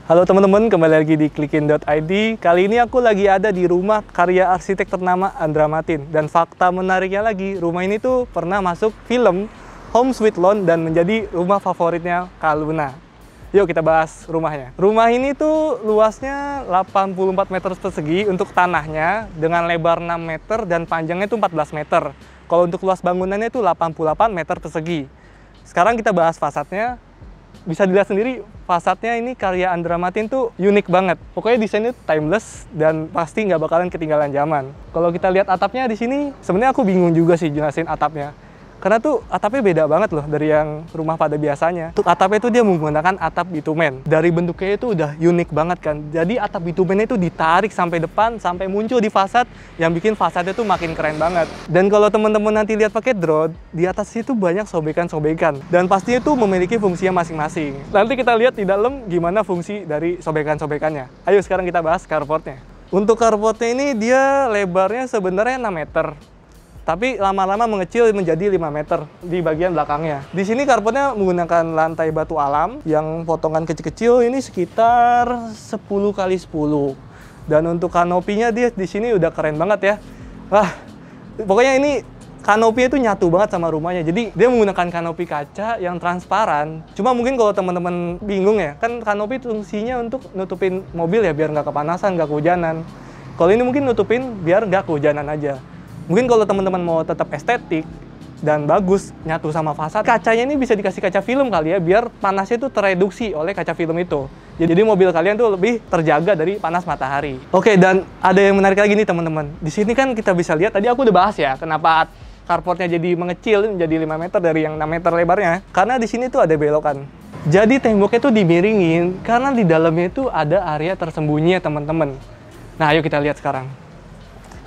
Halo teman-teman, kembali lagi di Clickin.id. Kali ini aku lagi ada di rumah karya arsitek ternama Andra Matin. Dan fakta menariknya lagi, rumah ini tuh pernah masuk film Home Sweet Loan dan menjadi rumah favoritnya Kak Luna. Yuk kita bahas rumahnya. Rumah ini tuh luasnya 84 meter persegi untuk tanahnya, dengan lebar 6 meter dan panjangnya itu 14 meter. Kalau untuk luas bangunannya itu 88 meter persegi. Sekarang kita bahas fasadnya. Bisa dilihat sendiri, fasadnya ini karya Andra Matin tuh unik banget. Pokoknya desainnya timeless dan pasti nggak bakalan ketinggalan zaman. Kalau kita lihat atapnya di sini, sebenarnya aku bingung juga sih jelasin atapnya. Karena tuh atapnya beda banget loh dari yang rumah pada biasanya. Untuk atapnya itu dia menggunakan atap bitumen. Dari bentuknya itu udah unik banget kan. Jadi atap bitumennya itu ditarik sampai depan, sampai muncul di fasad, yang bikin fasadnya tuh makin keren banget. Dan kalau teman-teman nanti lihat pakai drone, di atas itu banyak sobekan-sobekan. Dan pastinya itu memiliki fungsinya masing-masing. Nanti kita lihat di dalam gimana fungsi dari sobekan-sobekannya. Ayo sekarang kita bahas carportnya. Untuk carportnya ini dia lebarnya sebenarnya 6 meter. Tapi lama-lama mengecil menjadi 5 meter di bagian belakangnya. Di sini carportnya menggunakan lantai batu alam yang potongan kecil-kecil, ini sekitar 10 kali 10. Dan untuk kanopinya dia di sini udah keren banget ya. Wah, pokoknya ini kanopinya itu nyatu banget sama rumahnya. Jadi dia menggunakan kanopi kaca yang transparan. Cuma mungkin kalau teman-teman bingung ya, kan kanopi fungsinya untuk nutupin mobil ya biar nggak kepanasan, nggak kehujanan. Kalau ini mungkin nutupin biar nggak kehujanan aja. Mungkin kalau teman-teman mau tetap estetik dan bagus nyatu sama fasad, kacanya ini bisa dikasih kaca film kali ya, biar panasnya itu tereduksi oleh kaca film itu. Jadi mobil kalian tuh lebih terjaga dari panas matahari. Oke, dan ada yang menarik lagi nih teman-teman. Di sini kan kita bisa lihat, tadi aku udah bahas ya, kenapa carportnya jadi mengecil menjadi 5 meter dari yang 6 meter lebarnya. Karena di sini tuh ada belokan. Jadi temboknya tuh dimiringin karena di dalamnya itu ada area tersembunyi ya teman-teman. Nah, ayo kita lihat sekarang.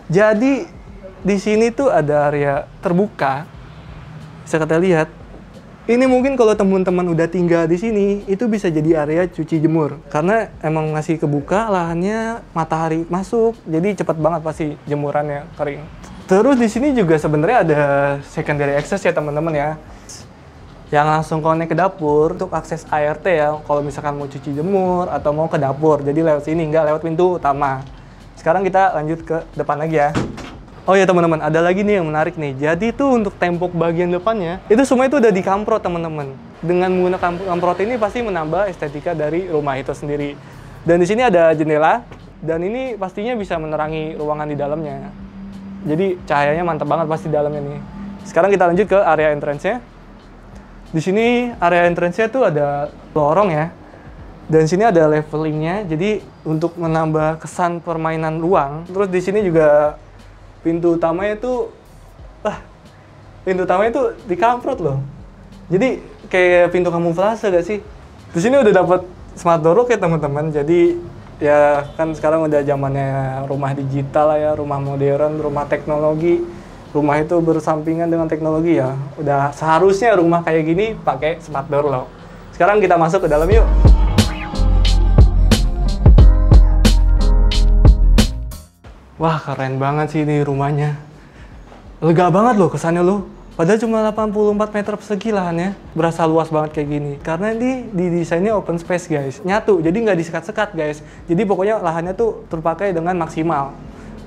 Jadi di sini tuh ada area terbuka, bisa kita lihat. Ini mungkin kalau teman-teman udah tinggal di sini, itu bisa jadi area cuci jemur. Karena emang masih kebuka, lahannya matahari masuk, jadi cepet banget pasti jemurannya kering. Terus di sini juga sebenarnya ada secondary access ya teman-teman ya, yang langsung connect ke dapur untuk akses ART ya. Kalau misalkan mau cuci jemur atau mau ke dapur, jadi lewat sini, nggak lewat pintu utama. Sekarang kita lanjut ke depan lagi ya. Oh ya teman-teman, ada lagi nih yang menarik nih. Jadi tuh untuk tembok bagian depannya, itu semua itu udah dikamprot teman-teman. Dengan menggunakan kamprot ini pasti menambah estetika dari rumah itu sendiri. Dan di sini ada jendela, dan ini pastinya bisa menerangi ruangan di dalamnya. Jadi cahayanya mantap banget pasti di dalamnya nih. Sekarang kita lanjut ke area entrance-nya. Di sini area entrance-nya tuh ada lorong ya. Dan di sini ada levelingnya, jadi untuk menambah kesan permainan ruang. Terus di sini juga pintu utamanya itu, dikamprot loh. Jadi kayak pintu kamuflase gak sih? Di sini udah dapat smart door lock ya teman-teman. Jadi ya kan sekarang udah zamannya rumah digital lah ya, rumah modern, rumah teknologi. Rumah itu bersampingan dengan teknologi ya. Udah seharusnya rumah kayak gini pakai smart door lock. Sekarang kita masuk ke dalam yuk. Wah, keren banget sih ini rumahnya. Lega banget loh kesannya loh. Padahal cuma 84 meter persegi lahannya. Berasa luas banget kayak gini. Karena ini didesainnya open space guys. Nyatu, jadi nggak disekat-sekat guys. Jadi pokoknya lahannya tuh terpakai dengan maksimal.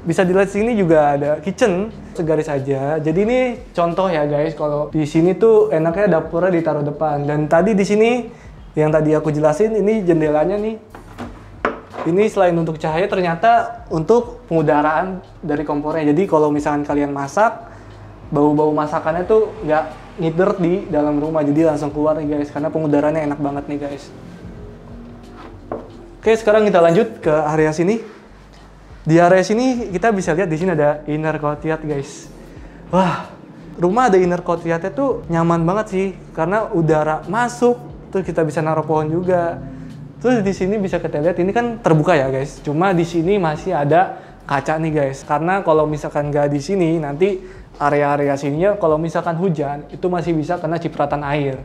Bisa dilihat sini juga ada kitchen segaris aja. Jadi ini contoh ya guys, kalau di sini tuh enaknya dapurnya ditaruh depan. Dan tadi di sini yang tadi aku jelasin, ini jendelanya nih. Ini selain untuk cahaya, ternyata untuk pengudaraan dari kompornya. Jadi kalau misalkan kalian masak, bau-bau masakannya tuh nggak ngidert di dalam rumah. Jadi langsung keluar nih guys, karena pengudarannya enak banget nih guys. Oke, sekarang kita lanjut ke area sini. Di area sini kita bisa lihat di sini ada inner courtyard guys. Wah, rumah ada inner courtyardnya tuh nyaman banget sih, karena udara masuk, terus kita bisa naruh pohon juga. Terus di sini bisa kita lihat ini kan terbuka ya guys. Cuma di sini masih ada kaca nih guys. Karena kalau misalkan nggak di sini, nanti area-area sininya kalau misalkan hujan itu masih bisa kena cipratan air.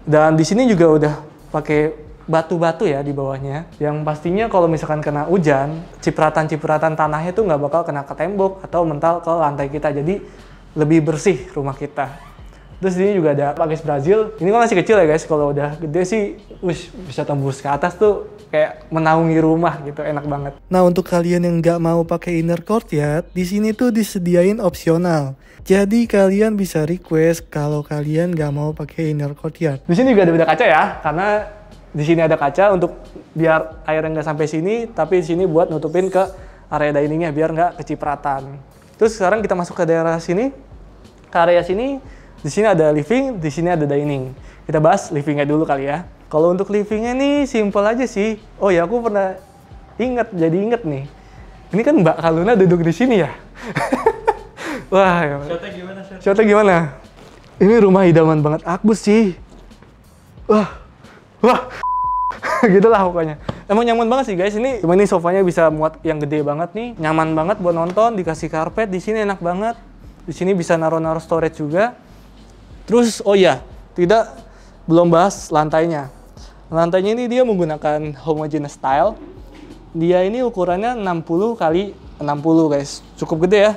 Dan di sini juga udah pakai batu-batu ya di bawahnya. Yang pastinya kalau misalkan kena hujan, cipratan-cipratan tanahnya tuh nggak bakal kena ke tembok atau mental ke lantai kita. Jadi lebih bersih rumah kita. Terus ini juga ada pakis Brazil. Ini kan masih kecil ya guys. Kalau udah gede sih, bisa tembus ke atas tuh kayak menaungi rumah gitu, enak banget. Nah, untuk kalian yang nggak mau pakai inner courtyard, di sini tuh disediain opsional. Jadi kalian bisa request kalau kalian nggak mau pakai inner courtyard. Di sini juga ada beda kaca ya, karena di sini ada kaca untuk biar airnya nggak sampai sini, tapi di sini buat nutupin ke area diningnya biar nggak kecipratan. Terus sekarang kita masuk ke daerah sini, ke area sini. Di sini ada living, di sini ada dining. Kita bahas livingnya dulu kali ya. Kalau untuk livingnya nih simple aja sih. Oh ya, aku pernah jadi inget nih. Ini kan Mbak Kaluna duduk di sini ya. Wah, shotnya gimana? Shotnya gimana? Ini rumah idaman banget aku sih. Wah, gitulah pokoknya. Emang nyaman banget sih guys. Ini sofanya bisa muat yang gede banget nih. Nyaman banget buat nonton. Dikasih karpet di sini enak banget. Di sini bisa naruh storage juga. Terus, oh ya, belum bahas lantainya. Lantainya ini dia menggunakan homogeneous style. Dia ini ukurannya 60 kali 60 guys. Cukup gede ya.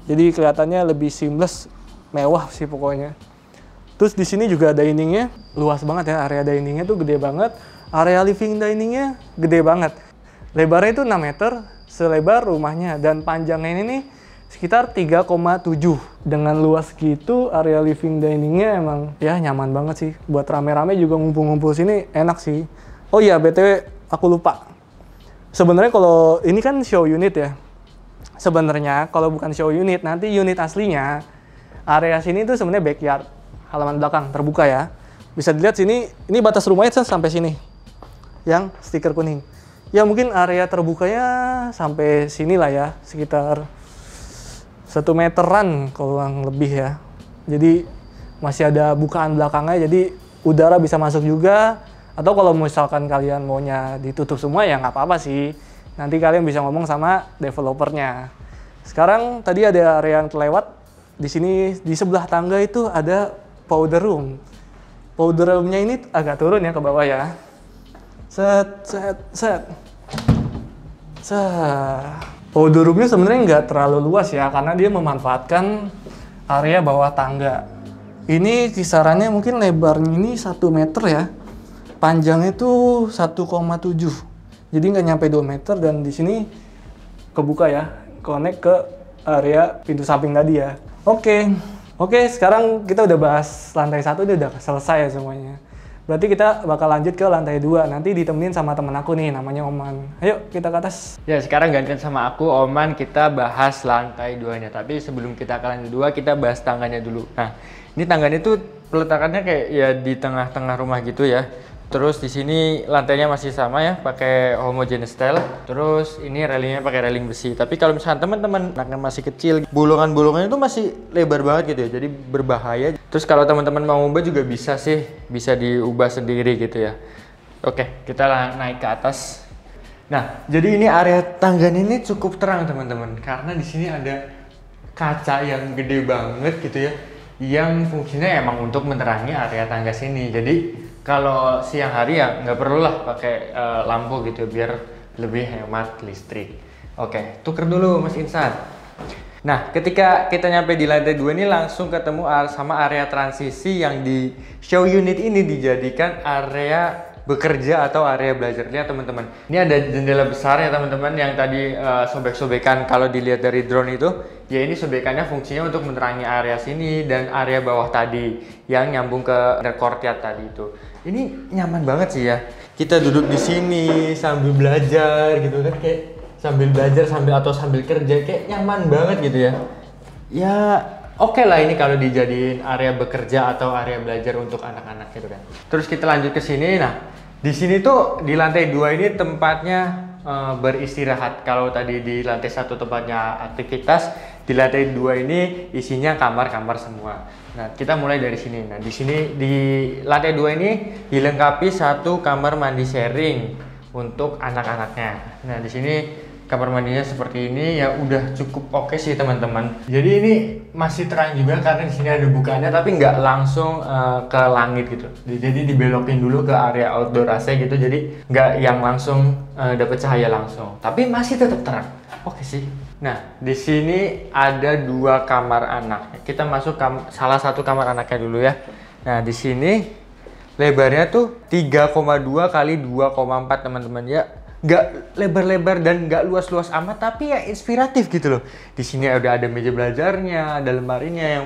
Jadi kelihatannya lebih seamless, mewah sih pokoknya. Terus di sini juga diningnya luas banget ya. Area diningnya tuh gede banget. Area living diningnya gede banget. Lebarnya itu 6 meter, selebar rumahnya. Dan panjangnya ini nih sekitar 3,7. Dengan luas gitu, area living diningnya emang ya nyaman banget sih. Buat rame-rame juga ngumpul-ngumpul sini enak sih. Oh iya, BTW aku lupa. Sebenarnya kalau ini kan show unit ya. Sebenarnya kalau bukan show unit, nanti unit aslinya area sini tuh sebenarnya backyard, halaman belakang terbuka ya. Bisa dilihat sini, ini batas rumahnya sampai sini. Yang stiker kuning. Ya mungkin area terbukanya sampai sini lah ya, sekitar 1 meteran kalau yang lebih ya. Jadi masih ada bukaan belakangnya, jadi udara bisa masuk juga. Atau kalau misalkan kalian maunya ditutup semua ya nggak apa-apa sih. Nanti kalian bisa ngomong sama developernya. Sekarang tadi ada area yang terlewat. Di sini di sebelah tangga itu ada powder room. Powder roomnya ini agak turun ya ke bawah ya. Set. Powder roomnya sebenarnya nggak terlalu luas ya, karena dia memanfaatkan area bawah tangga. Ini kisarannya mungkin lebarnya ini 1 meter ya. Panjangnya itu 1,7. Jadi nggak nyampe 2 meter, dan di sini kebuka ya, connect ke area pintu samping tadi ya. Oke, sekarang kita udah bahas lantai 1, udah selesai ya semuanya. Berarti kita bakal lanjut ke lantai 2, nanti ditemenin sama temen aku nih, namanya Oman. Ayo kita ke atas. Ya, sekarang gantian sama aku, Oman, kita bahas lantai 2-nya. Tapi sebelum kita ke lantai 2, kita bahas tangganya dulu. Nah, ini tangganya tuh peletakannya kayak ya di tengah-tengah rumah gitu ya. Terus di sini lantainya masih sama ya, pakai homogeneous style. Terus ini railingnya pakai railing besi. Tapi kalau misalnya teman-teman anaknya masih kecil, bolongan-bolongannya itu masih lebar banget gitu ya, jadi berbahaya. Terus kalau teman-teman mau ubah juga bisa sih, bisa diubah sendiri gitu ya. Oke, kita naik ke atas. Nah, jadi ini area tangganya ini cukup terang teman-teman, karena di sini ada kaca yang gede banget gitu ya, yang fungsinya emang untuk menerangi area tangga sini. Jadi kalau siang hari ya nggak perlu lah pakai lampu gitu biar lebih hemat listrik. Oke, tuker dulu Mas Insan. Nah, ketika kita nyampe di lantai 2 ini langsung ketemu sama area transisi yang di show unit ini dijadikan area bekerja atau area belajar. Lihat teman-teman, ini ada jendela besar ya teman-teman yang tadi sobek-sobekan kalau dilihat dari drone itu. Ya ini sobekannya fungsinya untuk menerangi area sini dan area bawah tadi yang nyambung ke courtyard tadi itu. Ini nyaman banget sih ya. Kita duduk di sini sambil belajar gitu kan, kayak sambil belajar sambil kerja, kayak nyaman banget gitu ya. Ya oke lah ini kalau dijadiin area bekerja atau area belajar untuk anak-anak gitu kan. Terus kita lanjut ke sini. Nah, di sini tuh di lantai 2 ini tempatnya beristirahat. Kalau tadi di lantai 1 tempatnya aktivitas, di lantai 2 ini isinya kamar-kamar semua. Nah, kita mulai dari sini. Nah, di sini di lantai 2 ini dilengkapi 1 kamar mandi sharing untuk anak-anaknya. Nah, di sini kamar mandinya seperti ini ya, udah cukup oke sih teman-teman. Jadi ini masih terang juga karena di sini ada bukaannya, tapi nggak langsung ke langit gitu. Jadi dibelokin dulu ke area outdoor AC gitu. Jadi nggak yang langsung dapet cahaya langsung, tapi masih tetap terang. Oke sih. Nah, di sini ada 2 kamar anak. Kita masuk salah satu kamar anaknya dulu ya. Nah, di sini Lebarnya tuh 3,2 kali 2,4 teman-teman ya. Nggak lebar-lebar dan nggak luas-luas amat, tapi ya inspiratif gitu loh. Di sini udah ada meja belajarnya, ada lemarinya yang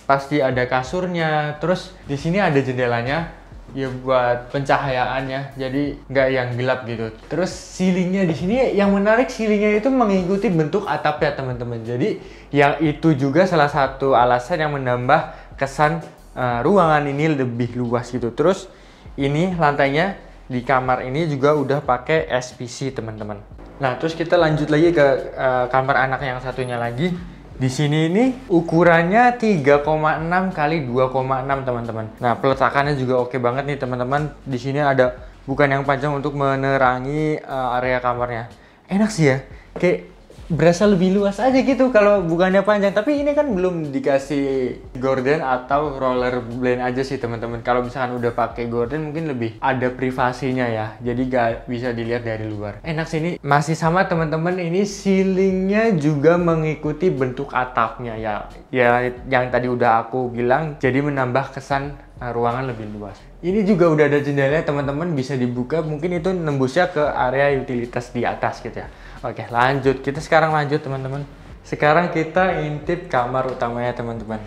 pasti ada kasurnya. Terus di sini ada jendelanya ya buat pencahayaannya, jadi nggak yang gelap gitu. Terus ceilingnya di sini yang menarik, ceilingnya itu mengikuti bentuk atapnya teman-teman. Jadi yang itu juga salah satu alasan yang menambah kesan ruangan ini lebih luas gitu. Terus ini lantainya di kamar ini juga udah pakai SPC teman-teman. Nah terus kita lanjut lagi ke kamar anak yang satunya lagi. Di sini ini ukurannya 3,6 kali 2,6 teman-teman. Nah peletakannya juga oke banget nih teman-teman. Di sini ada bukan yang panjang untuk menerangi area kamarnya. Enak sih ya, kayak berasa lebih luas aja gitu kalau bukannya panjang. Tapi ini kan belum dikasih gorden atau roller blade aja sih teman-teman. Kalau misalkan udah pakai gorden mungkin lebih ada privasinya ya, jadi gak bisa dilihat dari luar. Enak sih ini. Masih sama teman-teman, ini ceilingnya juga mengikuti bentuk atapnya ya yang tadi udah aku bilang, jadi menambah kesan ruangan lebih luas. Ini juga udah ada jendelanya teman-teman, bisa dibuka, mungkin itu nembusnya ke area utilitas di atas gitu ya. Oke lanjut, kita sekarang lanjut teman-teman. Sekarang kita intip kamar utamanya teman-teman.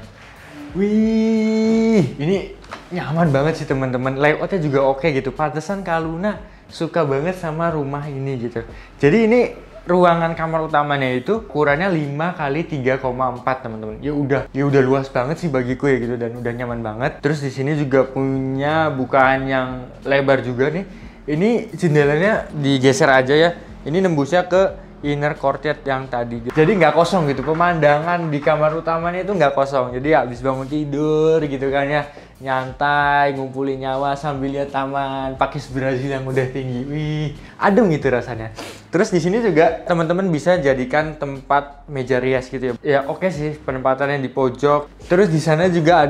Wih, ini nyaman banget sih teman-teman. Layoutnya juga oke gitu. Pantesan Kak Luna suka banget sama rumah ini gitu. Jadi ini ruangan kamar utamanya itu ukurannya 5 kali 3,4 teman-teman. Ya udah luas banget sih bagiku ya gitu, dan udah nyaman banget. Terus di sini juga punya bukaan yang lebar juga nih. Ini jendelanya digeser aja ya. Ini nembusnya ke inner courtyard yang tadi. Jadi nggak kosong gitu, pemandangan di kamar utamanya itu nggak kosong. Jadi habis bangun tidur gitu kan ya, nyantai, ngumpulin nyawa sambil lihat taman, pakis Brazil yang udah tinggi. Wih, adem gitu rasanya. Terus di sini juga teman-teman bisa jadikan tempat meja rias gitu ya. Ya oke sih penempatannya di pojok. Terus di sana juga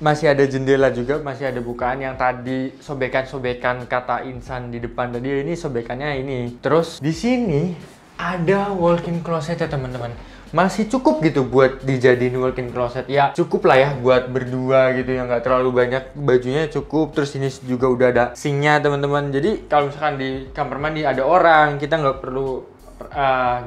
masih ada jendela juga, masih ada bukaan yang tadi sobekan-sobekan kata insan di depan tadi, ini sobekannya ini. Terus di sini ada walk-in closet ya teman-teman. Masih cukup gitu buat dijadiin walk-in closet. Ya cukup lah ya buat berdua gitu, yang nggak terlalu banyak, bajunya cukup. Terus ini juga udah ada sinknya teman-teman. Jadi kalau misalkan di kamar mandi ada orang, kita nggak perlu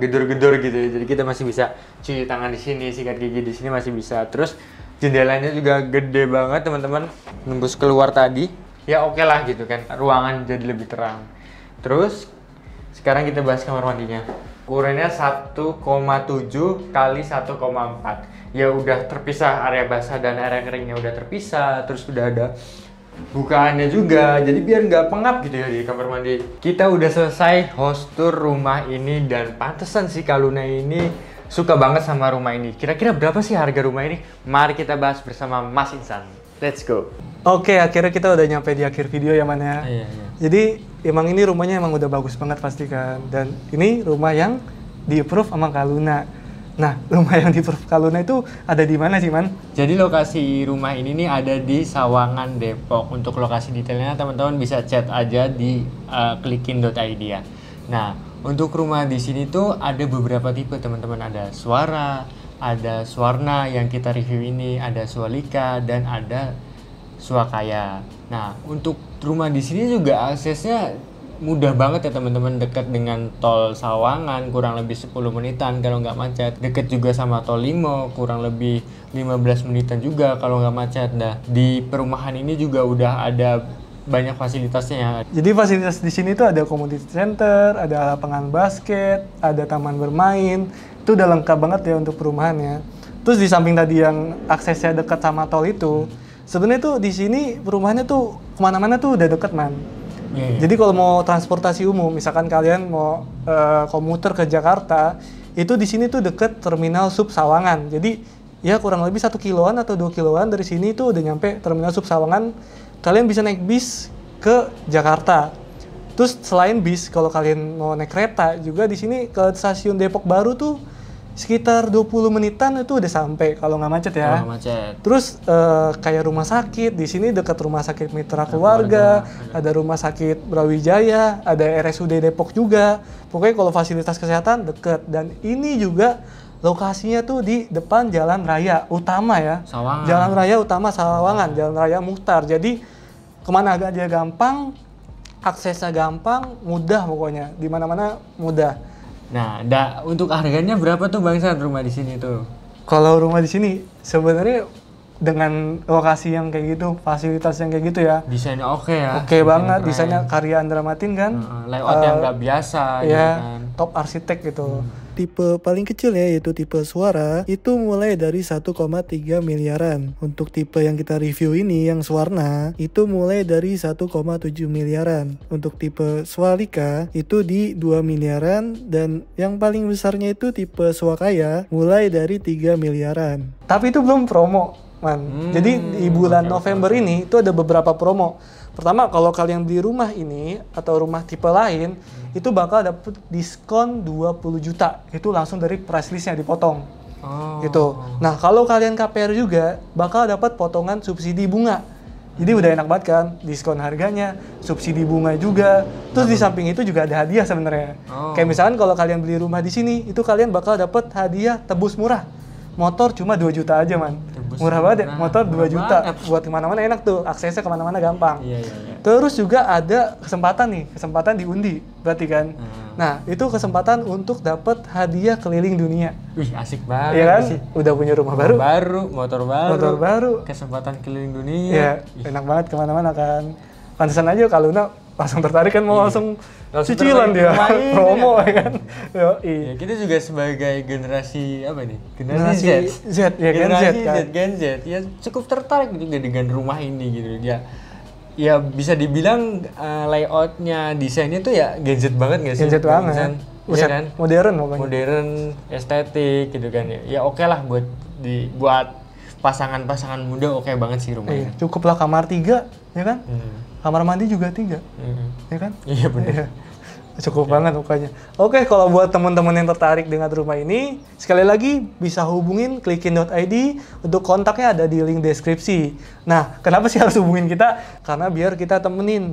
gedor-gedor gitu ya. Jadi kita masih bisa cuci tangan di sini, sikat gigi di sini masih bisa. Terus jendelanya juga gede banget teman-teman, nembus keluar tadi. Ya oke lah gitu kan, ruangan jadi lebih terang. Terus sekarang kita bahas kamar mandinya. Ukurannya 1,7 kali 1,4. Ya udah terpisah, area basah dan area keringnya udah terpisah. Terus udah ada bukaannya juga, jadi biar nggak pengap gitu ya di kamar mandi. Kita udah selesai host tour rumah ini, dan pantesan sih Kak Luna ini suka banget sama rumah ini. Kira-kira berapa sih harga rumah ini? Mari kita bahas bersama Mas Insan. Let's go. Oke, akhirnya kita udah nyampe di akhir video ya Man ya. Iya. Jadi emang ini rumahnya emang udah bagus banget pasti kan. Dan ini rumah yang di-approve sama Kak Luna. Nah, rumah yang di-approve Kak Luna itu ada di mana sih Man? Jadi lokasi rumah ini nih ada di Sawangan, Depok. Untuk lokasi detailnya teman-teman bisa chat aja di klikin.id ya. Nah, untuk rumah di sini tuh ada beberapa tipe teman-teman. Ada Suara, ada Swarna yang kita review ini, ada Swalika, dan ada Swakaya. Nah, untuk rumah di sini juga aksesnya mudah banget ya teman-teman, dekat dengan tol Sawangan, kurang lebih 10 menitan kalau nggak macet. Dekat juga sama tol Limo, kurang lebih 15 menitan juga kalau nggak macet. Nah, di perumahan ini juga udah ada banyak fasilitasnya ya. Jadi fasilitas di sini tuh ada community center, ada lapangan basket, ada taman bermain. Itu udah lengkap banget ya untuk perumahannya. Terus di samping tadi yang aksesnya dekat sama tol itu, sebenarnya tuh di sini perumahannya tuh kemana-mana tuh udah deket Man. Jadi kalau mau transportasi umum, misalkan kalian mau komuter ke Jakarta, itu di sini tuh deket terminal sub Sawangan. Jadi ya kurang lebih 1 kiloan atau 2 kiloan dari sini tuh udah nyampe terminal sub Sawangan. Kalian bisa naik bis ke Jakarta. Terus selain bis, kalau kalian mau naik kereta juga di sini ke stasiun Depok Baru tuh sekitar 20 menitan itu udah sampai kalau nggak macet ya. Kalau macet. Terus kayak rumah sakit di sini dekat rumah sakit Mitra Keluarga, ada rumah sakit Brawijaya, ada RSUD Depok juga. Pokoknya kalau fasilitas kesehatan deket, dan ini juga lokasinya tuh di depan jalan raya utama ya. Sawangan. Jalan raya utama Sawangan, jalan raya Mukhtar. Jadi kemana aja gampang, aksesnya gampang, mudah pokoknya, di mana-mana mudah. Nah, untuk harganya berapa tuh Bang San rumah di sini tuh? Kalau rumah di sini sebenarnya dengan lokasi yang kayak gitu, fasilitas yang kayak gitu ya. Desainnya oke ya. Oke banget, desainnya karya Andramatin kan. Layout yang nggak biasa ya, gitu kan. top arsitek gitu. Tipe paling kecil ya, yaitu tipe suara, itu mulai dari 1,3 miliaran. Untuk tipe yang kita review ini, yang Swarna, itu mulai dari 1,7 miliaran. Untuk tipe Swalika, itu di 2 miliaran. Dan yang paling besarnya itu tipe Swakaya, mulai dari 3 miliaran. Tapi itu belum promo, Man. Jadi di bulan November ini itu ada beberapa promo. Pertama, kalau kalian beli rumah ini atau rumah tipe lain, itu bakal dapet diskon 20 juta. Itu langsung dari price list-nya dipotong. Gitu. Nah, kalau kalian KPR juga, bakal dapat potongan subsidi bunga. Jadi udah enak banget kan, diskon harganya, subsidi bunga juga. Terus di samping itu juga ada hadiah sebenarnya. Kayak misalkan kalau kalian beli rumah di sini, itu kalian bakal dapat hadiah tebus murah. Motor cuma 2 juta aja, Man. Murah banget ya, motor 2 juta. Buat kemana-mana enak tuh, aksesnya kemana-mana gampang. Iya. Terus juga ada kesempatan diundi, berarti kan. Nah, itu kesempatan untuk dapat hadiah keliling dunia. Wih, asik banget. Iya kan? Sih. Udah punya rumah baru. Motor baru. Kesempatan keliling dunia. Iya, enak banget kemana-mana kan. Pantesan aja kalau Luna langsung tertarik kan mau langsung cicilan dia promo ya kan. Ya, kita juga sebagai generasi apa nih? Generasi Z ya, Gen Z ya cukup tertarik juga dengan rumah ini gitu dia. Ya bisa dibilang layoutnya, desainnya tuh ya Gen Z banget nggak sih? Gen Z banget. Iya kan? Modern pokoknya. Modern, estetik gitu kan ya. Ya oke lah buat pasangan-pasangan muda oke banget sih rumahnya. Cukup lah kamar 3, ya kan? Kamar mandi juga 3, ya kan? Iya benar. Cukup banget pokoknya. Oke, kalau buat teman-teman yang tertarik dengan rumah ini, sekali lagi bisa hubungin clickin.id, untuk kontaknya ada di link deskripsi. Nah, kenapa sih harus hubungin kita? Karena biar kita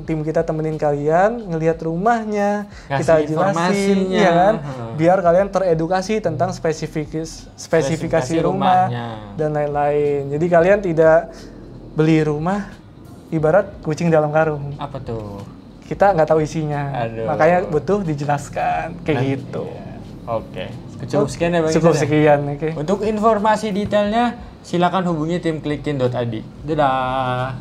tim kita temenin kalian, ngelihat rumahnya, kita jelasin, ya kan? Biar kalian teredukasi tentang spesifikasi rumah dan lain-lain. Jadi kalian tidak beli rumah ibarat kucing dalam karung. Apa tuh? Kita nggak tahu isinya. Makanya butuh dijelaskan kayak gitu. Iya. Oke. Cukup sekian ya Bang. Cukup sekian, oke. Untuk informasi detailnya silakan hubungi tim clickin.id. Dadah.